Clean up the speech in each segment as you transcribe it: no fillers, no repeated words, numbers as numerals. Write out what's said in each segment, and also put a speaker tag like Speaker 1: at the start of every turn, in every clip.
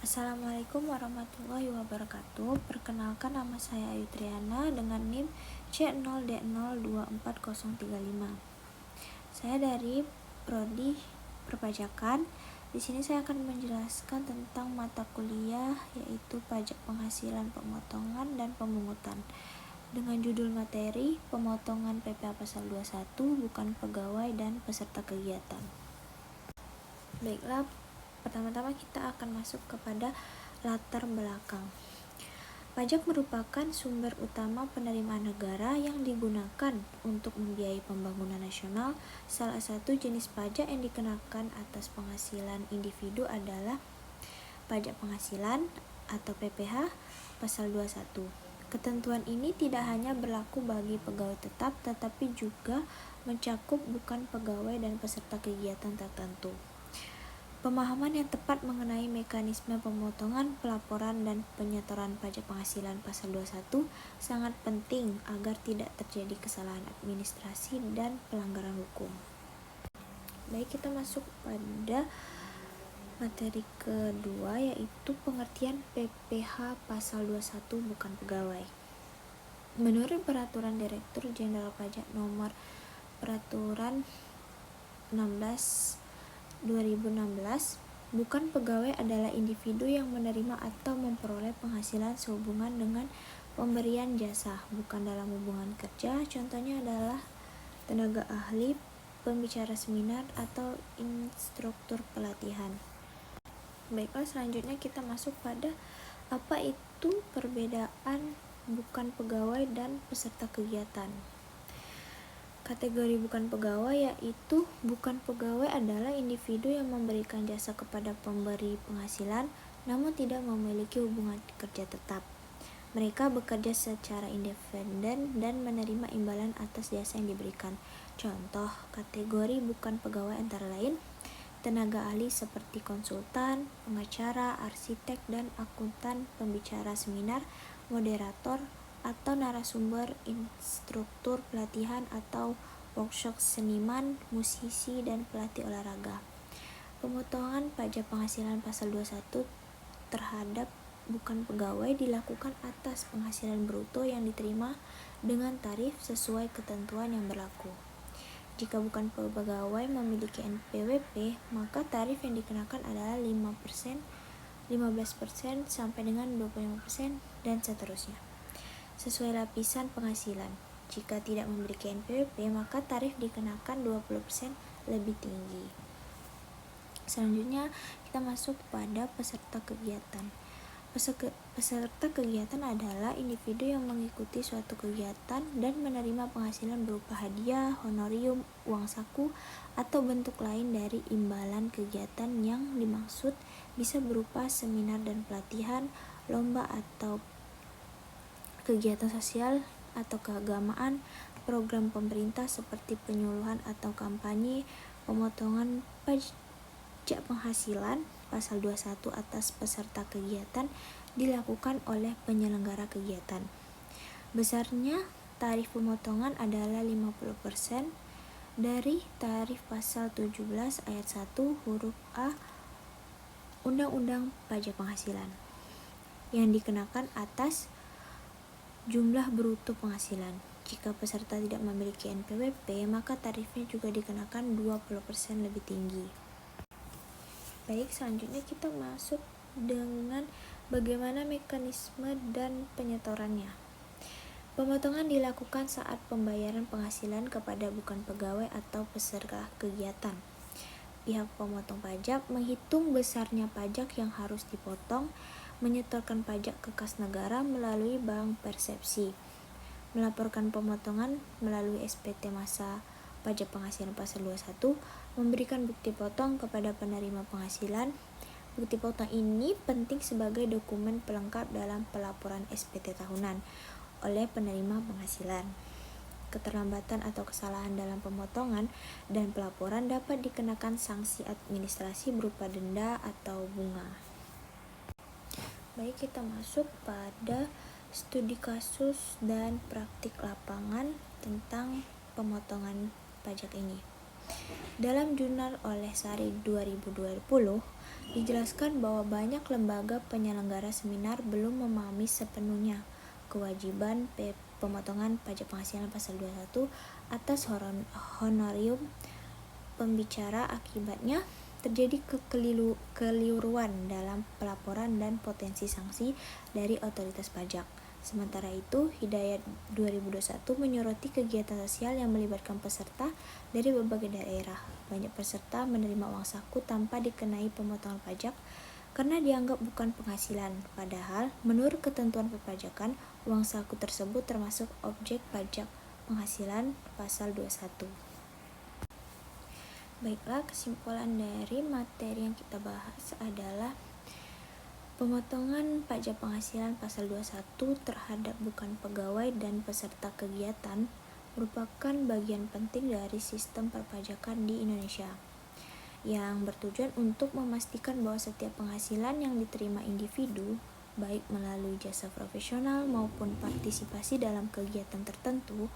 Speaker 1: Assalamualaikum warahmatullahi wabarakatuh. Perkenalkan, nama saya Ayu Triana dengan NIM C0D024035. Saya dari Prodi Perpajakan. Di sini saya akan menjelaskan tentang mata kuliah yaitu Pajak Penghasilan, Pemotongan, dan Pemungutan. Dengan judul materi Pemotongan PPh Pasal 21, bukan pegawai dan peserta kegiatan. Baiklah, pertama-tama kita akan masuk kepada latar belakang. Pajak merupakan sumber utama penerimaan negara yang digunakan untuk membiayai pembangunan nasional. Salah satu jenis pajak yang dikenakan atas penghasilan individu adalah pajak penghasilan atau PPh Pasal 21. Ketentuan ini tidak hanya berlaku bagi pegawai tetap, tetapi juga mencakup bukan pegawai dan peserta kegiatan tertentu. Pemahaman yang tepat mengenai mekanisme pemotongan, pelaporan, dan penyetoran pajak penghasilan Pasal 21 sangat penting agar tidak terjadi kesalahan administrasi dan pelanggaran hukum. Baik, kita masuk pada materi kedua, yaitu pengertian PPh Pasal 21 bukan pegawai. Menurut Peraturan Direktur Jenderal Pajak Nomor Peraturan 16/2016, bukan pegawai adalah individu yang menerima atau memperoleh penghasilan sehubungan dengan pemberian jasa, bukan dalam hubungan kerja. Contohnya adalah tenaga ahli, pembicara seminar, atau instruktur pelatihan. Baiklah, selanjutnya kita masuk pada apa itu perbedaan bukan pegawai dan peserta kegiatan. Kategori bukan pegawai yaitu bukan pegawai adalah individu yang memberikan jasa kepada pemberi penghasilan namun tidak memiliki hubungan kerja tetap. Mereka bekerja secara independen dan menerima imbalan atas jasa yang diberikan. Contoh kategori bukan pegawai antara lain tenaga ahli seperti konsultan, pengacara, arsitek, dan akuntan, pembicara seminar, moderator, atau narasumber, instruktur pelatihan atau workshop seniman, musisi, dan pelatih olahraga. Pemotongan pajak penghasilan Pasal 21 terhadap bukan pegawai dilakukan atas penghasilan bruto yang diterima dengan tarif sesuai ketentuan yang berlaku. Jika bukan pegawai memiliki NPWP, maka tarif yang dikenakan adalah 5%, 15% sampai dengan 25% dan seterusnya. Sesuai lapisan penghasilan. Jika tidak memiliki NPWP, maka tarif dikenakan 20% lebih tinggi. Selanjutnya, kita masuk pada peserta kegiatan. Peserta kegiatan adalah individu yang mengikuti suatu kegiatan dan menerima penghasilan berupa hadiah, honorium, uang saku, atau bentuk lain dari imbalan kegiatan yang dimaksud bisa berupa seminar dan pelatihan, lomba atau kegiatan sosial atau keagamaan, program pemerintah seperti penyuluhan atau kampanye. Pemotongan pajak penghasilan Pasal 21 atas peserta kegiatan dilakukan oleh penyelenggara kegiatan. Besarnya tarif pemotongan adalah 50% dari tarif Pasal 17 ayat 1 huruf A Undang-Undang Pajak Penghasilan yang dikenakan atas jumlah bruto penghasilan. Jika peserta tidak memiliki NPWP, maka tarifnya juga dikenakan 20% lebih tinggi. Baik, selanjutnya kita masuk dengan bagaimana mekanisme dan penyetorannya. Pemotongan dilakukan saat pembayaran penghasilan kepada bukan pegawai atau peserta kegiatan. Pihak pemotong pajak menghitung besarnya pajak yang harus dipotong, menyetorkan pajak ke kas negara melalui bank persepsi, melaporkan pemotongan melalui SPT masa pajak penghasilan Pasal 21, memberikan bukti potong kepada penerima penghasilan. Bukti potong ini penting sebagai dokumen pelengkap dalam pelaporan SPT tahunan oleh penerima penghasilan. Keterlambatan atau kesalahan dalam pemotongan dan pelaporan dapat dikenakan sanksi administrasi berupa denda atau bunga. Baik, kita masuk pada studi kasus dan praktik lapangan tentang pemotongan pajak ini. Dalam jurnal oleh Sari 2020, dijelaskan bahwa banyak lembaga penyelenggara seminar belum memahami sepenuhnya kewajiban pemotongan pajak penghasilan pasal 21 atas honorium pembicara. Akibatnya terjadi kekeliruan dalam pelaporan dan potensi sanksi dari otoritas pajak. Sementara itu, Hidayat 2021 menyoroti kegiatan sosial yang melibatkan peserta dari berbagai daerah. Banyak peserta menerima uang saku tanpa dikenai pemotongan pajak karena dianggap bukan penghasilan. Padahal, menurut ketentuan perpajakan, uang saku tersebut termasuk objek pajak penghasilan pasal 21. Baiklah, kesimpulan dari materi yang kita bahas adalah pemotongan pajak penghasilan pasal 21 terhadap bukan pegawai dan peserta kegiatan merupakan bagian penting dari sistem perpajakan di Indonesia yang bertujuan untuk memastikan bahwa setiap penghasilan yang diterima individu, baik melalui jasa profesional maupun partisipasi dalam kegiatan tertentu,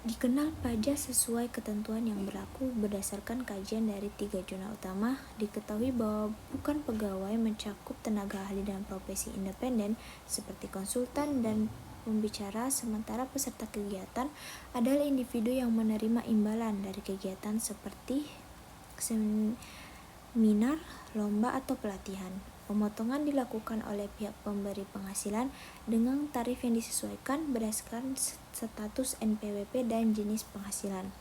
Speaker 1: dikenal pajak sesuai ketentuan yang berlaku. Berdasarkan kajian dari 3 jurnal utama, diketahui bahwa bukan pegawai mencakup tenaga ahli dan profesi independen seperti konsultan dan pembicara, sementara peserta kegiatan adalah individu yang menerima imbalan dari kegiatan seperti seminar, lomba, atau pelatihan. Pemotongan dilakukan oleh pihak pemberi penghasilan dengan tarif yang disesuaikan berdasarkan status NPWP dan jenis penghasilan,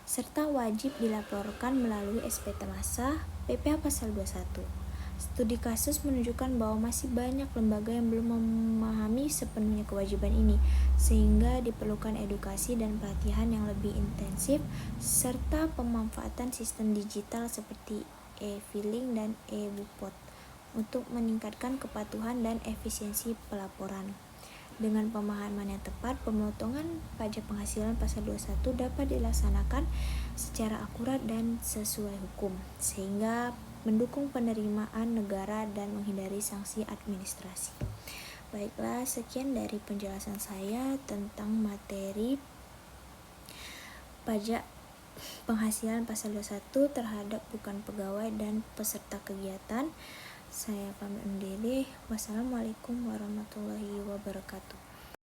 Speaker 1: serta wajib dilaporkan melalui SPT Massa PPh pasal 21. Studi kasus menunjukkan bahwa masih banyak lembaga yang belum memahami sepenuhnya kewajiban ini, sehingga diperlukan edukasi dan pelatihan yang lebih intensif, serta pemanfaatan sistem digital seperti e-filing dan e-bupot untuk meningkatkan kepatuhan dan efisiensi pelaporan. Dengan pemahaman yang tepat, pemotongan pajak penghasilan pasal 21 dapat dilaksanakan secara akurat dan sesuai hukum, sehingga mendukung penerimaan negara dan menghindari sanksi administrasi. Baiklah, sekian dari penjelasan saya tentang materi pajak penghasilan pasal 21 terhadap bukan pegawai dan peserta kegiatan. Saya pamit undur diri. Wassalamualaikum warahmatullahi wabarakatuh.